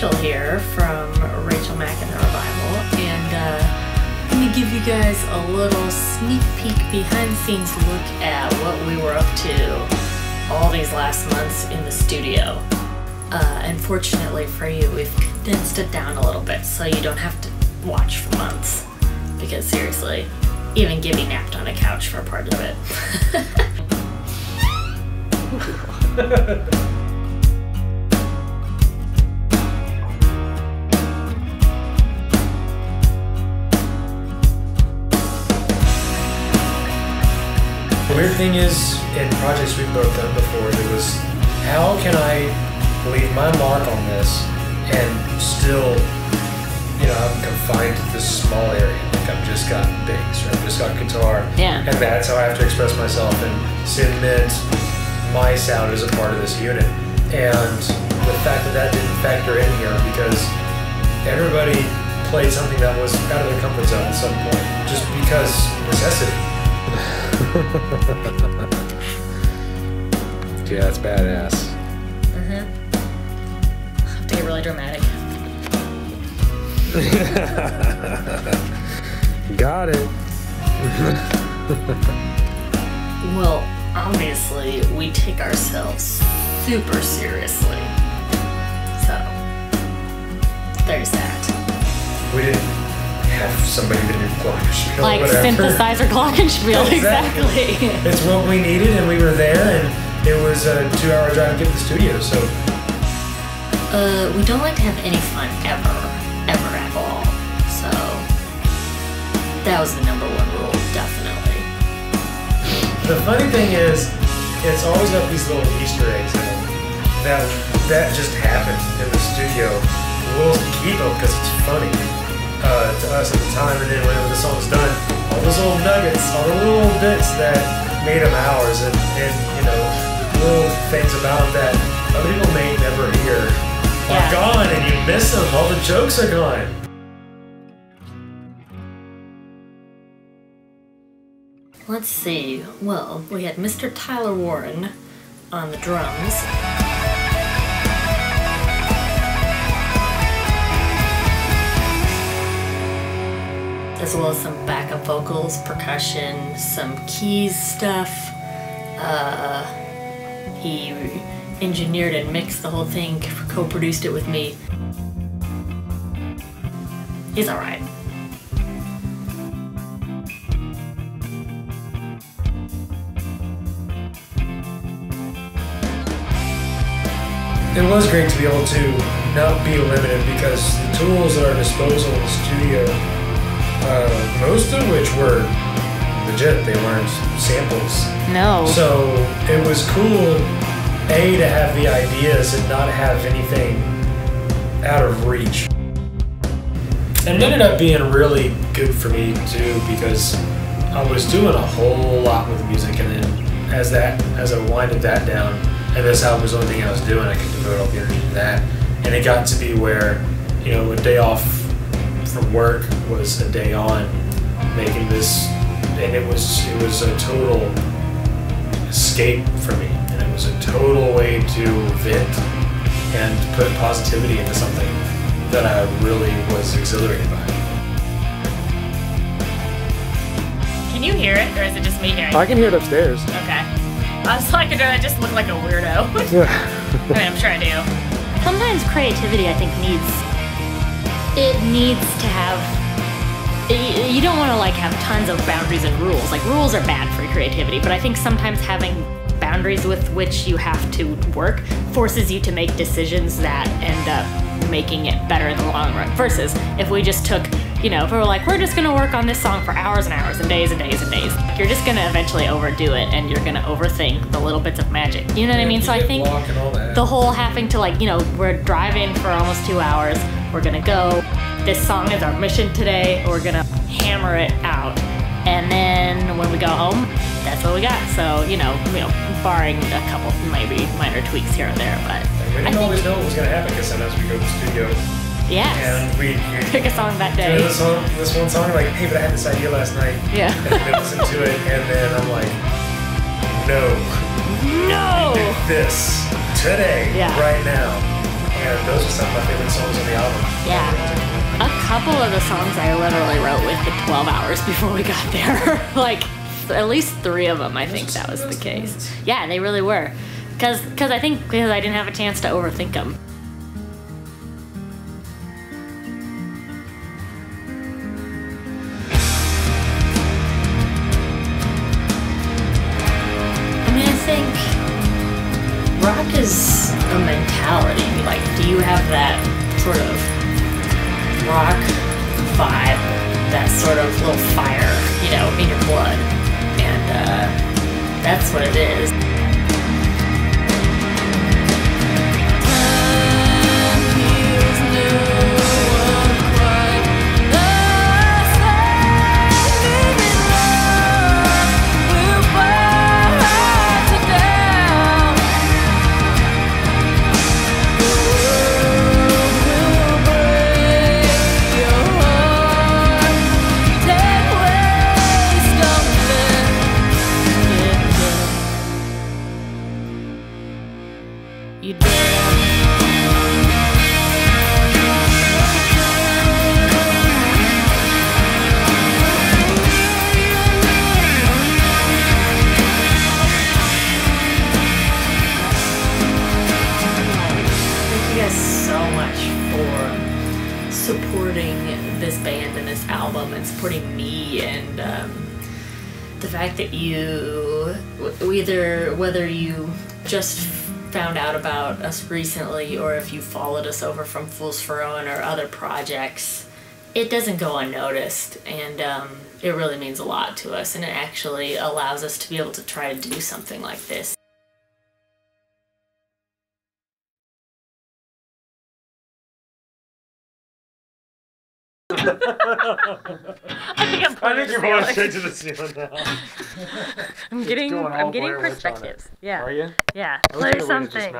Rachel here from Rachel Mack and the Revival, and let me give you guys a little sneak peek behind the scenes look at what we were up to all these last months in the studio. Unfortunately for you, we've condensed it down a little bit so you don't have to watch for months, because seriously, even Gibby napped on a couch for part of it. The weird thing is, in projects we've both done before, it was, how can I leave my mark on this and still, you know, I'm confined to this small area. Like, I've just got bass, or I've just got guitar, yeah. And that's how I have to express myself and submit my sound as a part of this unit. And the fact that that didn't factor in here, because everybody played something that was out of their comfort zone at some point, just because necessity. Yeah, that's badass. Have to get really dramatic. Got it. Well, obviously, we take ourselves super seriously. So, there's that. We didn't have somebody to do glockenspiel, Like whatever. synthesizer glockenspiel, exactly. It's what we needed, and we were there, and it was a 2-hour drive to get to the studio, so. We don't like to have any fun ever at all. So, that was the #1 rule, definitely. The funny thing is, it's always got these little Easter eggs in it that just happened in the studio. We'll keep them because it's funny to us at the time, and then whenever the song's done, all those little nuggets, all the little bits that made them ours, and you know, little things about them that other people may never hear are gone, and you miss them. All the jokes are gone. Let's see. Well, we had Mr. Tyler Warren on the drums. As well as some backup vocals, percussion, some keys stuff. He engineered and mixed the whole thing, co-produced it with me. He's alright. It was great to be able to not be limited, because the tools at our disposal in the studio, most of which were legit, they weren't samples. No. So it was cool, A, to have the ideas and not have anything out of reach. And it ended up being really good for me too, because I was doing a whole lot with music, and then as I winded that down, and this album was the only thing I was doing, I could devote all the energy to that. And it got to be where, you know, a day off from work was a day on making this, and it was a total escape for me, and it was a total way to vent and to put positivity into something that I really was exhilarated by. Can you hear it, or is it just me hearing it? I can hear it upstairs. Okay. I was like, do I just look like a weirdo? I mean, I'm sure I do. Sometimes creativity, I think, needs to have, you don't want to like have tons of boundaries and rules. Like, rules are bad for creativity, but I think sometimes having boundaries with which you have to work forces you to make decisions that end up making it better in the long run. Versus if we just took, you know, if we were like, we're just gonna work on this song for hours and hours and days and days and days, you're just gonna eventually overdo it, and you're gonna overthink the little bits of magic. You know what I mean? So I think the whole having to, like, you know, we're driving for almost 2 hours, we're gonna go, this song is our mission today, we're gonna hammer it out. And then when we go home, that's what we got. So, you know, barring a couple maybe minor tweaks here and there, but We didn't always know what was going to happen, because sometimes we go to the studio and we pick a song that day. This one song, like, hey, but I had this idea last night. Yeah. And then listen to it, and then I'm like, no. No! We did this today, right now. And those are some of my favorite songs Yeah. A couple of the songs I literally wrote within 12 hours before we got there. Like, at least 3 of them, I think that was the case. Yeah, they really were. Because I think because I didn't have a chance to overthink them. I mean, I think rock is a mentality. Like, do you have that sort of rock vibe, that sort of little fire, you know, in your blood? And that's what it is. You did. Thank you guys so much for supporting this band and this album and supporting me and the fact that you, whether you just found out about us recently or if you followed us over from Fools for Owen or other projects, it doesn't go unnoticed, and it really means a lot to us, and it actually allows us to be able to try to do something like this. I think you're going straight to the ceiling now. I'm getting perspectives. Yeah. Are you? Yeah. Play something.